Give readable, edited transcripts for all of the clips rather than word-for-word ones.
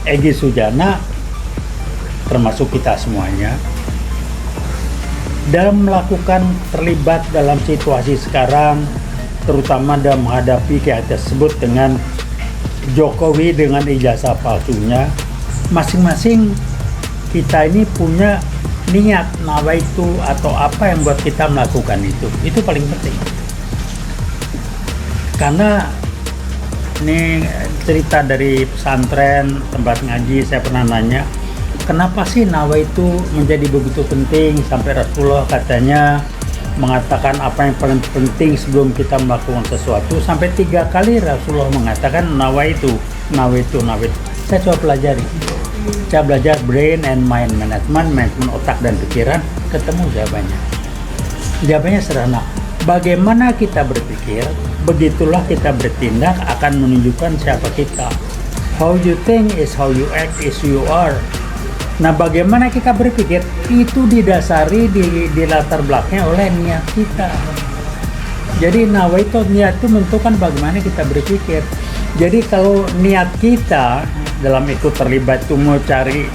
Egy Sujana, termasuk kita semuanya, dalam melakukan terlibat dalam situasi sekarang, terutama dalam menghadapi kayak tersebut dengan Jokowi dengan ijazah palsunya, masing-masing kita ini punya niat nawaitu atau apa yang buat kita melakukan itu paling penting. Karena ini cerita dari pesantren tempat ngaji, saya pernah nanya, kenapa sih nawaitu menjadi begitu penting sampai Rasulullah katanya mengatakan apa yang paling penting sebelum kita melakukan sesuatu, sampai 3 kali Rasulullah mengatakan nawaitu. Saya coba pelajari. Saya belajar brain and mind management, manajemen otak dan pikiran, ketemu jawabannya. Jawabannya sederhana. Bagaimana kita berpikir, begitulah kita bertindak akan menunjukkan siapa kita. How you think is how you act is you are. Nah, bagaimana kita berpikir itu didasari di latar belakangnya oleh niat kita. Jadi nawaitu, niat itu menentukan bagaimana kita berpikir. Jadi kalau niat kita dalam ikut terlibat itu mau cari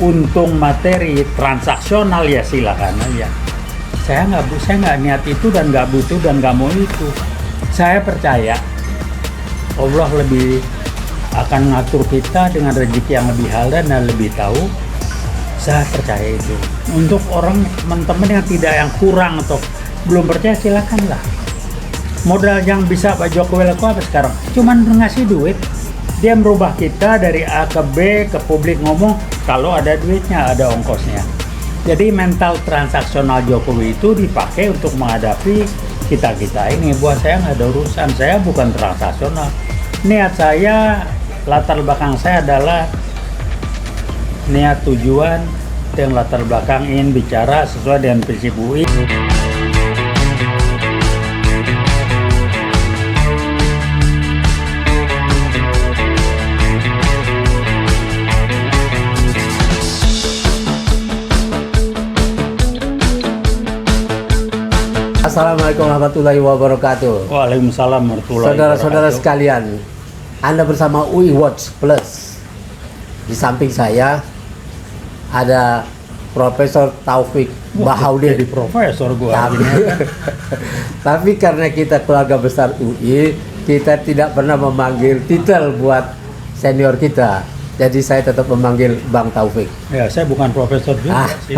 untung materi transaksional, ya silakan aja. Saya nggak niat itu dan nggak butuh dan nggak mau itu. Saya percaya Allah lebih akan ngatur kita dengan rezeki yang lebih halal dan lebih tahu. Saya percaya itu. Untuk orang teman-teman yang kurang atau belum percaya, silakanlah. Modal yang bisa Pak Jokowi lakukan apa sekarang? Cuman ngasih duit. Dia merubah kita dari A ke B, ke publik ngomong kalau ada duitnya, ada ongkosnya. Jadi mental transaksional Jokowi itu dipakai untuk menghadapi kita-kita ini. Buat saya nggak ada urusan, saya bukan transaksional. Niat saya, latar belakang saya adalah niat tujuan dan latar belakang ingin bicara sesuai dengan prinsip UI. Assalamualaikum warahmatullahi wabarakatuh. Waalaikumsalam warahmatullahi wabarakatuh. Saudara-saudara sekalian, Anda bersama UI Watch Plus. Di samping saya ada Profesor Taufik Bahaudin. Jadi profesor gua. Tapi karena kita keluarga besar UI, kita tidak pernah memanggil titel buat senior kita. Jadi saya tetap memanggil Bang Taufik. Ya, saya bukan profesor juga sih.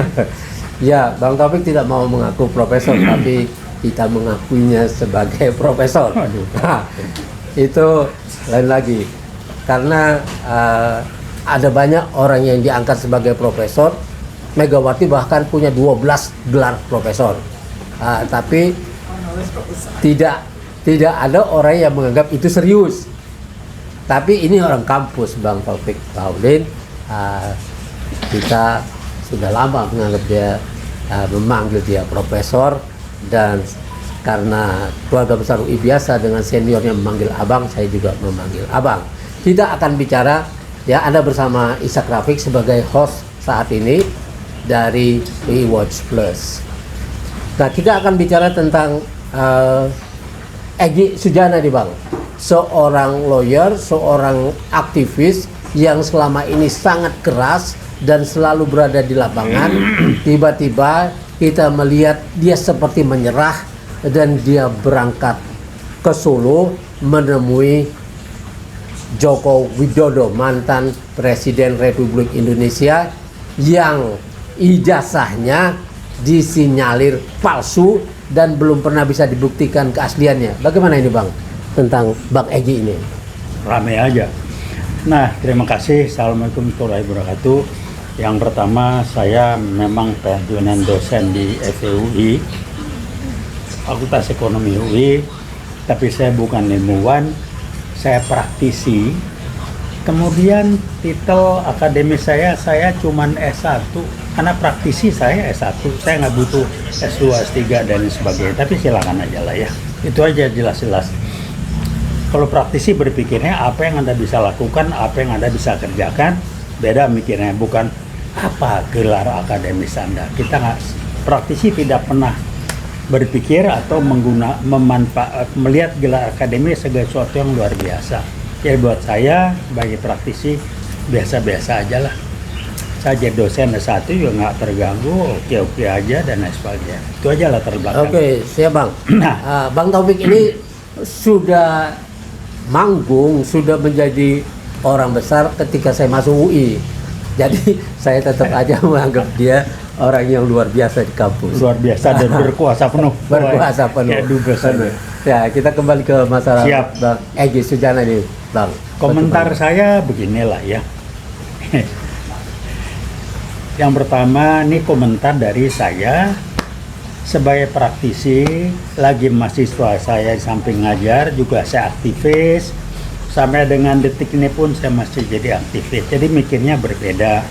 Ya, Bang Taufik tidak mau mengaku profesor, tapi kita mengakuinya sebagai profesor. Nah, itu lain lagi. Karena ada banyak orang yang diangkat sebagai profesor. Megawati bahkan punya 12 gelar profesor. Tapi tidak ada orang yang menganggap itu serius. Tapi ini orang kampus, Bang Taufik Bahaudin. Kita sudah lama menganggap dia, memanggil dia profesor, dan karena keluarga besar UI biasa dengan seniornya memanggil abang, saya juga memanggil abang. Kita akan bicara, ya, Anda bersama Ishak Rafiq sebagai host saat ini dari UI Watch Plus. Nah, kita akan bicara tentang Egy Sujana nih, Bang. Seorang lawyer, seorang aktivis yang selama ini sangat keras dan selalu berada di lapangan. Tiba-tiba kita melihat dia seperti menyerah dan dia berangkat ke Solo menemui Joko Widodo, mantan Presiden Republik Indonesia yang ijazahnya disinyalir palsu dan belum pernah bisa dibuktikan keasliannya. Bagaimana ini, Bang, tentang Bang Egy ini? Rame aja. Nah, terima kasih. Assalamualaikum warahmatullahi wabarakatuh. Yang pertama, saya memang pensiunan dosen di FEUI, Fakultas Ekonomi UI, tapi saya bukan ilmuwan, saya praktisi. Kemudian titel akademis saya cuman S1, karena praktisi saya S1, saya nggak butuh S2, S3 dan sebagainya, tapi silakan aja lah ya. Itu aja jelas-jelas. Kalau praktisi berpikirnya apa yang Anda bisa lakukan, apa yang Anda bisa kerjakan, beda mikirnya, bukan apa gelar akademis Anda. Kita nggak, praktisi tidak pernah berpikir atau melihat gelar akademis sebagai sesuatu yang luar biasa. Jadi buat saya sebagai praktisi, biasa-biasa aja lah. Saya jadi dosen S1 juga nggak terganggu, oke-oke aja dan lain sebagainya. Itu aja latar belakang. Oke, siap Bang. Nah. Bang Taufik ini sudah manggung, sudah menjadi orang besar ketika saya masuk UI. Jadi saya tetap aja menganggap dia orang yang luar biasa di kampus. Luar biasa dan berkuasa penuh. Berkuasa penuh. Kayak dubes aja. Ya, kita kembali ke masalah Siap. Bang Egy Sujana nih, Bang. Komentar saya beginilah ya. Yang pertama, ini komentar dari saya sebagai praktisi, lagi mahasiswa saya di samping ngajar, juga saya aktivis. Sampai dengan detik ini pun saya masih jadi aktivis. Jadi mikirnya berbeda.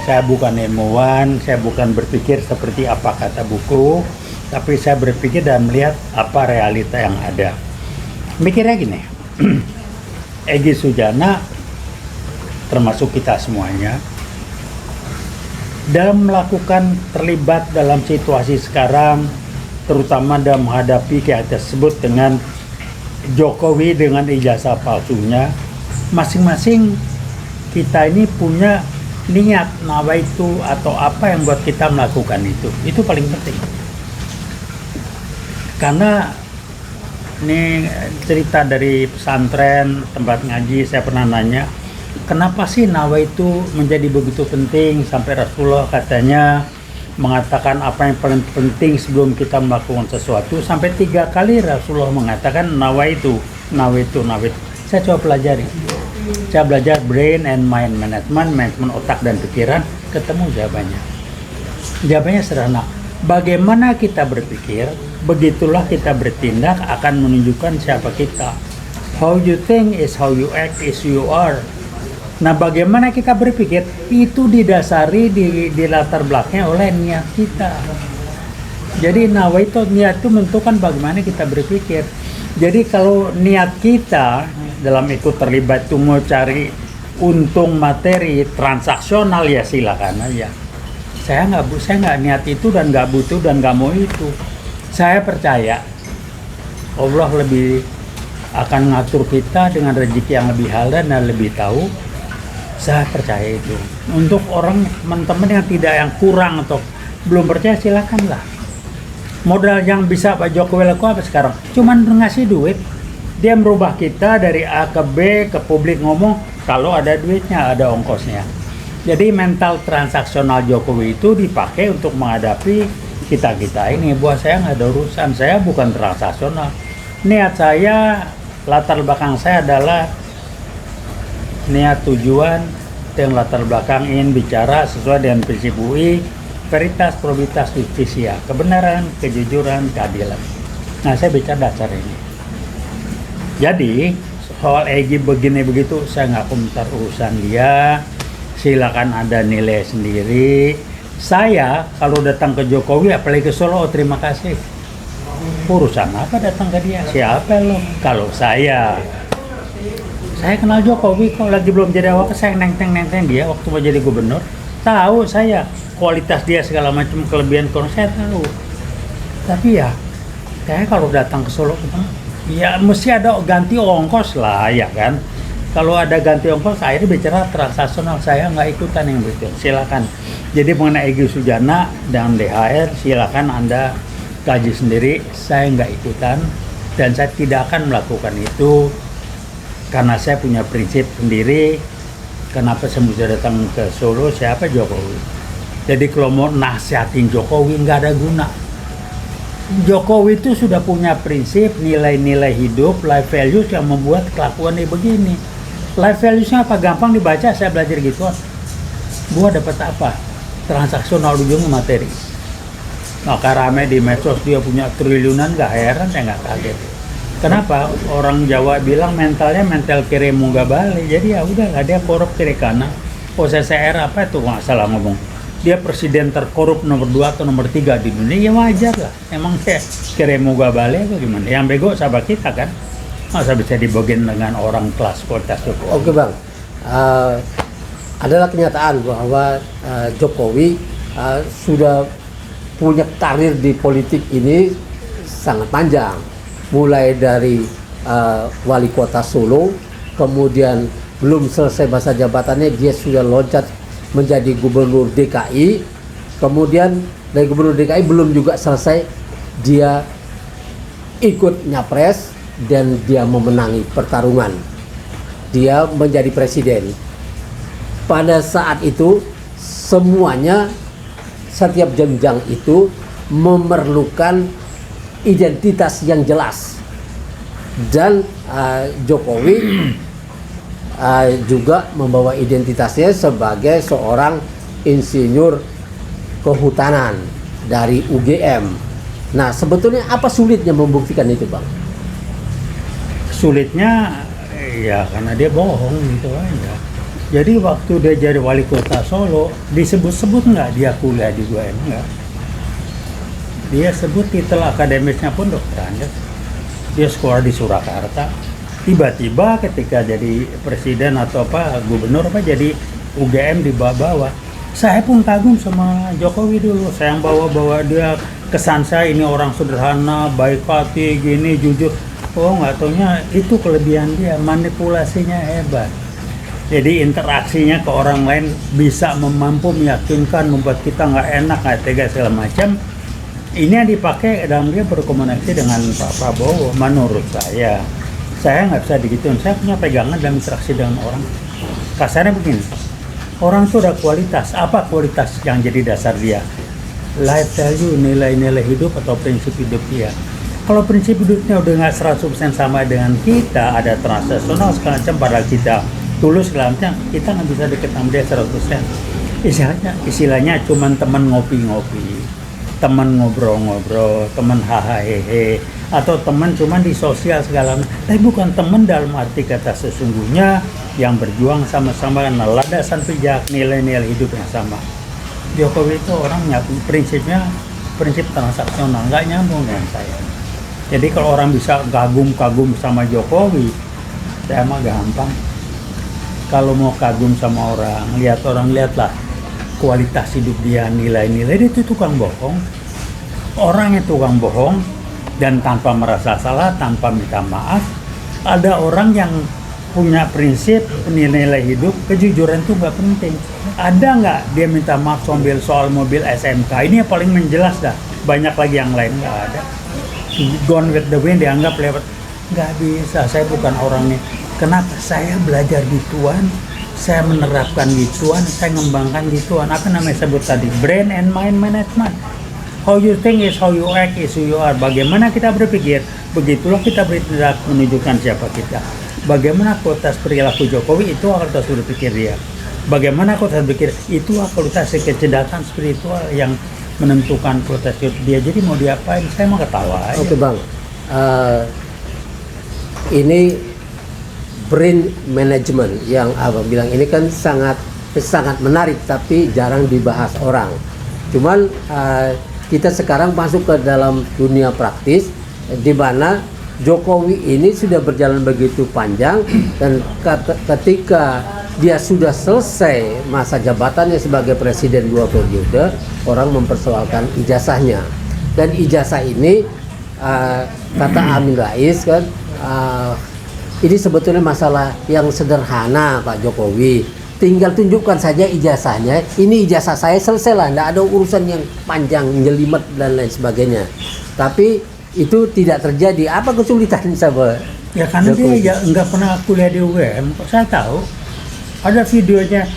Saya bukan ilmuwan, saya bukan berpikir seperti apa kata buku, tapi saya berpikir dan melihat apa realita yang ada. Mikirnya gini, Egy Sujana termasuk kita semuanya dalam melakukan terlibat dalam situasi sekarang, terutama dalam menghadapi kayak tersebut dengan Jokowi dengan ijazah palsunya, masing-masing kita ini punya niat nawaitu atau apa yang buat kita melakukan itu paling penting. Karena ini cerita dari pesantren tempat ngaji, saya pernah nanya, kenapa sih nawaitu menjadi begitu penting sampai Rasulullah katanya mengatakan apa yang paling penting sebelum kita melakukan sesuatu, sampai 3 kali Rasulullah mengatakan nawaitu. Saya coba pelajari. Saya belajar brain and mind management, manajemen otak dan pikiran, ketemu jawabannya. Jawabannya sederhana. Bagaimana kita berpikir, begitulah kita bertindak akan menunjukkan siapa kita. How you think is how you act is you are. Nah, bagaimana kita berpikir itu didasari di latar belakangnya oleh niat kita. Jadi nawaitu, niat itu menentukan bagaimana kita berpikir. Jadi kalau niat kita dalam ikut terlibat itu mau cari untung materi transaksional, ya silakan aja. Saya nggak niat itu dan nggak butuh dan nggak mau itu. Saya percaya Allah lebih akan ngatur kita dengan rezeki yang lebih halal dan lebih tahu. Saya percaya itu. Untuk orang teman-teman yang yang kurang atau belum percaya, silakanlah. Modal yang bisa Pak Jokowi lakukan apa sekarang? Cuman ngasih duit. Dia merubah kita dari A ke B ke publik ngomong kalau ada duitnya, ada ongkosnya. Jadi mental transaksional Jokowi itu dipakai untuk menghadapi kita ini. Buat saya nggak ada urusan. Saya bukan transaksional. Niat saya, latar belakang saya adalah niat tujuan yang latar belakang ingin bicara sesuai dengan prinsip UI, veritas, probabilitas, justisia, kebenaran, kejujuran, keadilan. Nah, saya bicara dasar ini. Jadi soal Egy begini begitu saya nggak komentar urusan dia. Silakan Anda nilai sendiri. Saya kalau datang ke Jokowi apalagi ke Solo, terima kasih. Urusan apa datang ke dia? Siapa lo? Kalau saya kenal Jokowi kok, lagi belum jadi apa, saya nenteng dia waktu mau jadi gubernur. Tahu saya kualitas dia segala macam, kelebihan kurang saya tahu. Tapi ya, kayak kalau datang ke Solo ya mesti ada ganti ongkos lah ya kan. Kalau ada ganti ongkos, akhirnya bicara transaksional, saya nggak ikutan yang begitu. Silakan. Jadi mengenai Egy Sujana dan DHR, silakan Anda kaji sendiri. Saya nggak ikutan dan saya tidak akan melakukan itu. Karena saya punya prinsip sendiri, kenapa saya mesti datang ke Solo, siapa Jokowi. Jadi kalau mau nasihatin Jokowi nggak ada guna. Jokowi itu sudah punya prinsip, nilai-nilai hidup, life values yang membuat kelakuannya begini. Life values-nya apa? Gampang dibaca, saya belajar gitu. Gua dapat apa? Transaksional, ujungnya materi. Maka rame di medsos dia punya triliunan, nggak heran, saya nggak kaget. Kenapa? Orang Jawa bilang mentalnya mental kiri munggah balik. Jadi ya udahlah, dia korup kiri kanan. OCCR apa itu nggak salah ngomong. Dia presiden terkorup nomor 2 atau nomor 3 di dunia. Ya wajar lah. Emang dia kiri munggah balik atau gimana? Yang bego sahabat kita kan. Masa bisa dibagiin dengan orang kelas kualitas Jokowi. Oke Bang, adalah kenyataan bahwa Jokowi sudah punya karir di politik ini sangat panjang. Mulai dari wali kota Solo, kemudian belum selesai masa jabatannya dia sudah loncat menjadi gubernur DKI. Kemudian dari gubernur DKI belum juga selesai, dia ikut nyapres dan dia memenangi pertarungan. Dia menjadi presiden. Pada saat itu semuanya, setiap jenjang itu memerlukan identitas yang jelas. Dan Jokowi juga membawa identitasnya sebagai seorang insinyur kehutanan dari UGM. Nah, sebetulnya apa sulitnya membuktikan itu, Bang? Sulitnya ya karena dia bohong gitu aja. Jadi waktu dia jadi wali kota Solo, disebut-sebut nggak dia kuliah di UGM, nggak. Dia sebut titel akademisnya pun dokter Andes. Dia sekolah di Surakarta. Tiba-tiba ketika jadi presiden atau gubernur jadi UGM dibawa-bawa. Saya pun kagum sama Jokowi dulu. Saya yang bawa-bawa dia, kesan saya ini orang sederhana, baik hati, gini, jujur. Oh, nggak taunya itu kelebihan dia, manipulasinya hebat. Jadi interaksinya ke orang lain bisa mampu meyakinkan, membuat kita nggak enak, nggak tega segala macam. Ini yang dipakai dalam dia berkomunikasi dengan Pak Prabowo. Menurut saya nggak bisa digituin. Saya punya pegangan dalam interaksi dengan orang. Kasarnya begini, orang itu ada kualitas. Apa kualitas yang jadi dasar dia? Life value, nilai-nilai hidup atau prinsip hidup dia. Kalau prinsip hidupnya udah nggak 100% sama dengan kita, ada transaksional segala macam, padahal kita tulus segala macam, kita nggak bisa deket sama dia 100%. Istilahnya cuman teman ngopi-ngopi, teman ngobrol-ngobrol, teman hahaha hehe, atau teman cuman di sosial segala macam. Tapi bukan teman dalam arti kata sesungguhnya yang berjuang sama-sama karena landasan pijak, nilai-nilai hidup yang sama. Jokowi itu orangnya prinsipnya prinsip transaksional, nggak nyambung dengan saya. Jadi kalau orang bisa kagum-kagum sama Jokowi, saya mah gampang. Kalau mau kagum sama orang, lihatlah kualitas hidup dia, nilai-nilai dia itu tukang bohong. Orang yang tukang bohong dan tanpa merasa salah, tanpa minta maaf. Ada orang yang punya prinsip, nilai hidup, kejujuran itu nggak penting. Ada nggak dia minta maaf soal mobil SMK? Ini yang paling menjelas dah. Banyak lagi yang lain nggak ada. Gone with the wind dianggap lewat. Nggak bisa, saya bukan orangnya. Kenapa? Saya belajar gituan, saya menerapkan gituan, saya mengembangkan gituan. Apa namanya sebut tadi? Brain and mind management. How you think is how you act is who you are. Bagaimana kita berpikir, begitulah kita bertindak menunjukkan siapa kita. Bagaimana kualitas perilaku Jokowi, itu kualitas berpikir dia. Bagaimana kualitas berpikir, itu kualitas kecerdasan spiritual yang menentukan kualitas hidup dia. Jadi mau diapain, saya mau ketawa aja. Oke Bang, ini brain management yang Abang bilang ini kan sangat menarik tapi jarang dibahas orang. Cuman kita sekarang masuk ke dalam dunia praktis di mana Jokowi ini sudah berjalan begitu panjang dan ketika dia sudah selesai masa jabatannya sebagai presiden 2 periode, orang mempersoalkan ijazahnya. Dan ijazah ini kata Amin Rais kan, ini sebetulnya masalah yang sederhana Pak Jokowi. Tinggal tunjukkan saja ijazahnya. Ini ijazah saya, selesai lah. Tidak ada urusan yang panjang, jelimet dan lain sebagainya. Tapi itu tidak terjadi. Apa kesulitan sama? Ya karena Jokowi dia nggak pernah kuliah di UGM. Kok saya tahu? Ada videonya.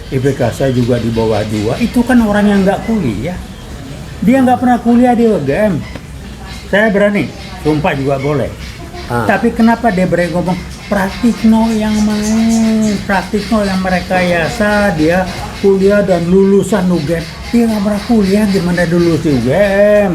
IPK saya juga di bawah 2. Itu kan orang yang nggak kuliah. Dia nggak pernah kuliah di UGM. Saya berani. Sumpah juga boleh. Tapi kenapa dia berani ngomong praktikno yang main, praktikno yang merekayasa, dia kuliah dan lulusan UGM. Dia nggak pernah kuliah, gimana dulu di UGM?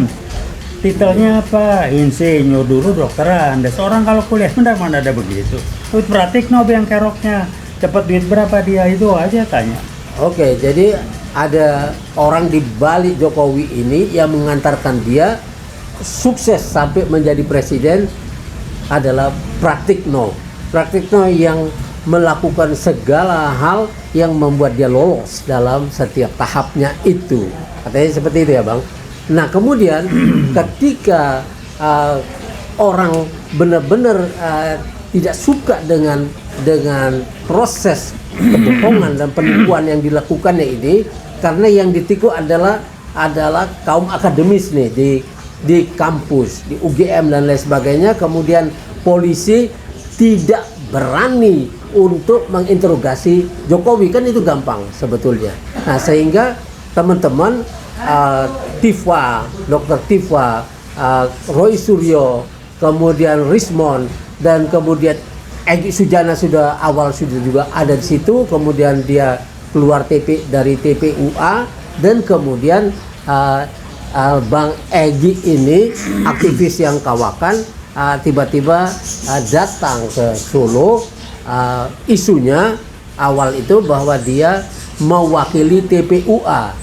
Titelnya apa? Insinyur dulu, dokteran. Dan seorang kalau kuliah mana ada begitu. Itu praktikno yang keroknya. Cepat duit berapa dia, itu aja tanya. Oke, jadi ada orang di balik Jokowi ini yang mengantarkan dia sukses sampai menjadi presiden adalah Praktikno yang melakukan segala hal yang membuat dia lolos dalam setiap tahapnya itu. Katanya seperti itu ya Bang. Nah kemudian ketika orang benar-benar tidak suka dengan dengan proses kebohongan dan penipuan yang dilakukannya ini, karena yang ditikuk adalah kaum akademis nih di kampus, di UGM dan lain sebagainya. Kemudian polisi tidak berani untuk menginterogasi Jokowi, kan itu gampang sebetulnya. Nah, sehingga teman-teman Tifa, Dr. Tifa, Roy Suryo, kemudian Rismon, dan kemudian Egy Sujana sudah juga ada di situ. Kemudian dia keluar dari TPUA, dan kemudian Bang Egy ini aktivis yang kawakan tiba-tiba datang ke Solo. Isunya awal itu bahwa dia mewakili TPUA,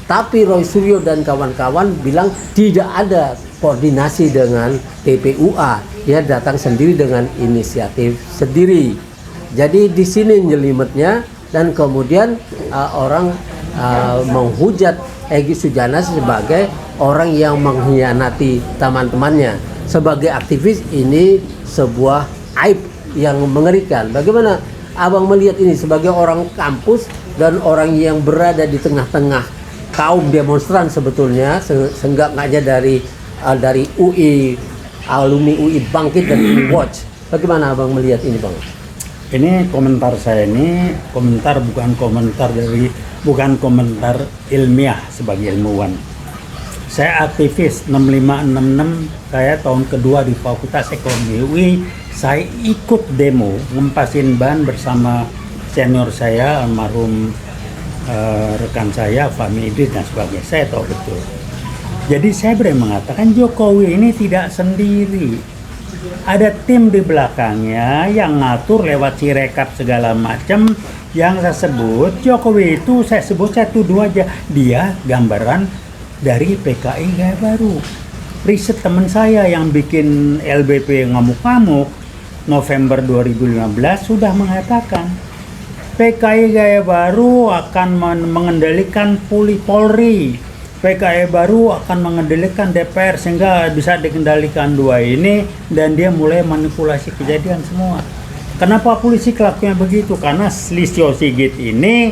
tapi Roy Suryo dan kawan-kawan bilang tidak ada koordinasi dengan TPUA, dia datang sendiri dengan inisiatif sendiri. Jadi di sini nyelimetnya, dan kemudian orang menghujat Egy Sujana sebagai orang yang mengkhianati teman-temannya. Sebagai aktivis ini sebuah aib yang mengerikan. Bagaimana Abang melihat ini sebagai orang kampus dan orang yang berada di tengah-tengah kaum demonstran sebetulnya, seenggaknya dari UI, alumni UI Bangkit dan UI Watch. Bagaimana Abang melihat ini, Bang? Ini komentar saya, ini bukan komentar ilmiah sebagai ilmuwan. Saya aktivis 6566, saya tahun kedua di Fakultas Ekonomi UI. Saya ikut demo ngempasin ban bersama senior saya, almarhum rekan saya Fahmi Idris dan sebagainya. Saya tahu betul. Jadi saya berani mengatakan Jokowi ini tidak sendiri. Ada tim di belakangnya yang ngatur lewat Sirekap segala macam. Yang saya sebut Jokowi itu, saya tuduh aja, dia gambaran dari PKI Gaya Baru. Riset teman saya yang bikin LBP ngamuk-ngamuk November 2015 sudah mengatakan PKI Gaya Baru akan mengendalikan Polri, PKI Baru akan mengendalikan DPR sehingga bisa dikendalikan dua ini, dan dia mulai manipulasi kejadian semua. Kenapa polisi kelakunya begitu? Karena Listio Sigit ini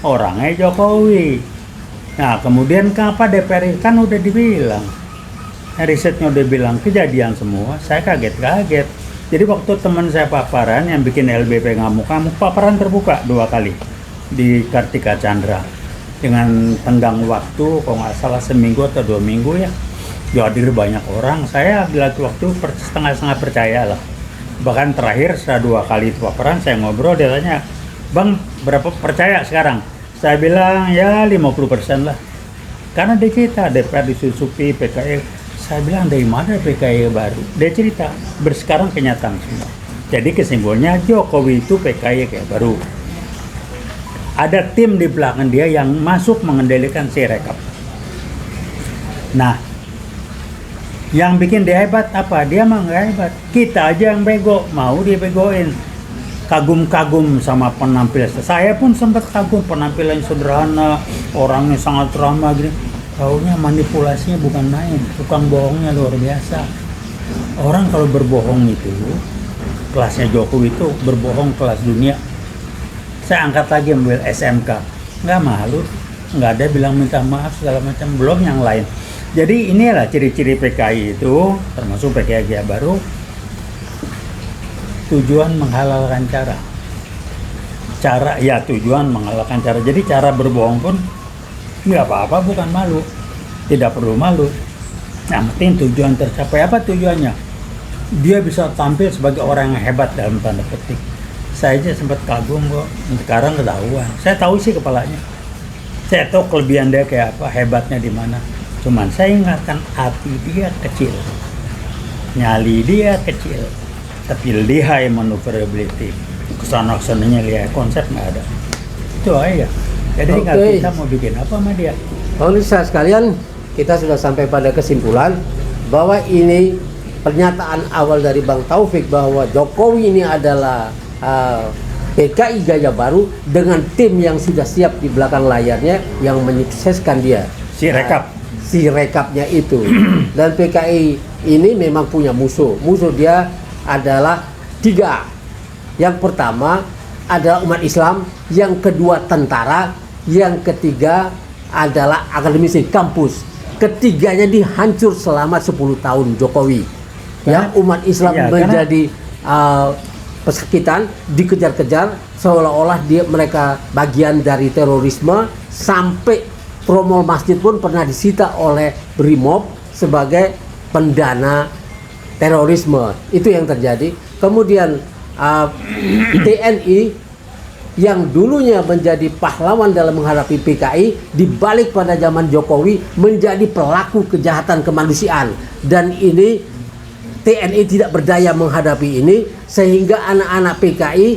orangnya Jokowi. Nah, kemudian kenapa DPR kan udah dibilang, risetnya udah bilang kejadian semua. Saya kaget-kaget. Jadi waktu teman saya paparan yang bikin LBP ngamuk-ngamuk, paparan terbuka 2 kali di Kartika Chandra dengan tenggang waktu kalau nggak salah seminggu atau 2 minggu ya. Hadir banyak orang. Saya bila waktu setengah-setengah percaya lah. Bahkan terakhir setelah 2 kali itu paparan, saya ngobrol, dia tanya, "Bang, berapa percaya sekarang?" Saya bilang ya 50% lah. Karena dia cerita DPR disusupi PKI. Saya bilang dari mana PKI baru? Dia cerita bersekarang kenyataan semua. Jadi kesimpulannya Jokowi itu PKI kayak baru. Ada tim di belakang dia yang masuk mengendalikan Sirekap. Nah, yang bikin dia hebat apa? Dia mah nggak hebat. Kita aja yang bego, mau dia begoin. Kagum-kagum sama penampilan. Saya pun sempat kagum penampilan sederhana, orangnya sangat ramah gini. Taunya manipulasinya bukan main, tukang bohongnya luar biasa. Orang kalau berbohong itu, kelasnya Jokowi itu berbohong kelas dunia. Saya angkat lagi ambil SMK, nggak malu, nggak ada bilang minta maaf segala macam, belum yang lain. Jadi inilah ciri-ciri PKI itu, termasuk PKI Gaya Baru. Tujuan menghalalkan cara. Tujuan menghalalkan cara. Jadi cara berbohong pun nggak apa-apa, bukan malu, tidak perlu malu. Yang penting tujuan tercapai. Apa tujuannya? Dia bisa tampil sebagai orang yang hebat dalam tanda petik. Saya aja sempat kagum kok, sekarang ketahuan. Saya tahu sih kepalanya, saya tahu kelebihan dia kayak apa, hebatnya di mana. Cuman saya ingatkan hati dia kecil, nyali dia kecil, tapi lihai maneuverability, kesana kesananya lihai, konsep nggak ada. Itu aja. Jadi tinggal kita mau bikin apa sama dia. Pemirsa sekalian, kita sudah sampai pada kesimpulan bahwa ini pernyataan awal dari Bang Taufik bahwa Jokowi ini adalah PKI Gaya Baru dengan tim yang sudah siap di belakang layarnya yang menyukseskan dia. Sirekapnya itu. Dan PKI ini memang punya musuh. Musuh dia adalah 3. Yang pertama adalah umat Islam, yang kedua tentara, yang ketiga adalah akademisi kampus. Ketiganya dihancur selama 10 tahun Jokowi. Ya, umat Islam menjadi pesakitan, dikejar-kejar seolah-olah mereka bagian dari terorisme, sampai tromol masjid pun pernah disita oleh Brimob sebagai pendana terorisme. Itu yang terjadi. Kemudian TNI yang dulunya menjadi pahlawan dalam menghadapi PKI, dibalik pada zaman Jokowi menjadi pelaku kejahatan kemanusiaan. Dan ini TNI tidak berdaya menghadapi ini, sehingga anak-anak PKI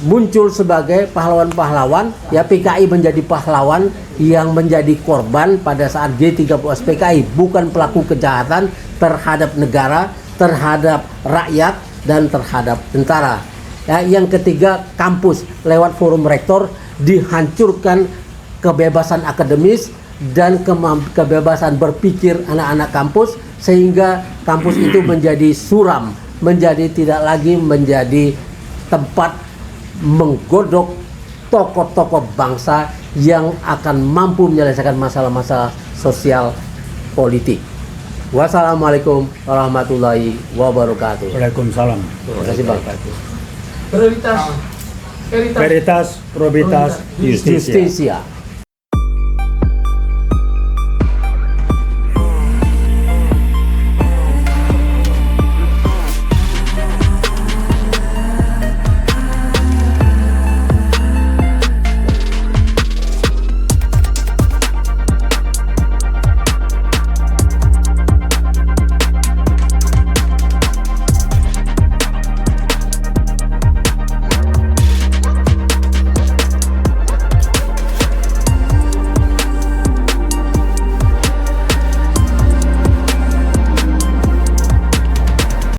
muncul sebagai pahlawan-pahlawan. Ya, PKI menjadi pahlawan yang menjadi korban pada saat G30S PKI, bukan pelaku kejahatan terhadap negara, terhadap rakyat, dan terhadap tentara. Ya, yang ketiga, kampus lewat forum rektor dihancurkan kebebasan akademis dan kebebasan berpikir anak-anak kampus, sehingga kampus itu menjadi suram, menjadi tidak lagi menjadi tempat menggodok tokoh-tokoh bangsa yang akan mampu menyelesaikan masalah-masalah sosial politik. Wassalamualaikum warahmatullahi wabarakatuh. Waalaikumsalam. Terima kasih Bang. Veritas Veritas, probitas, justisia. Justisia.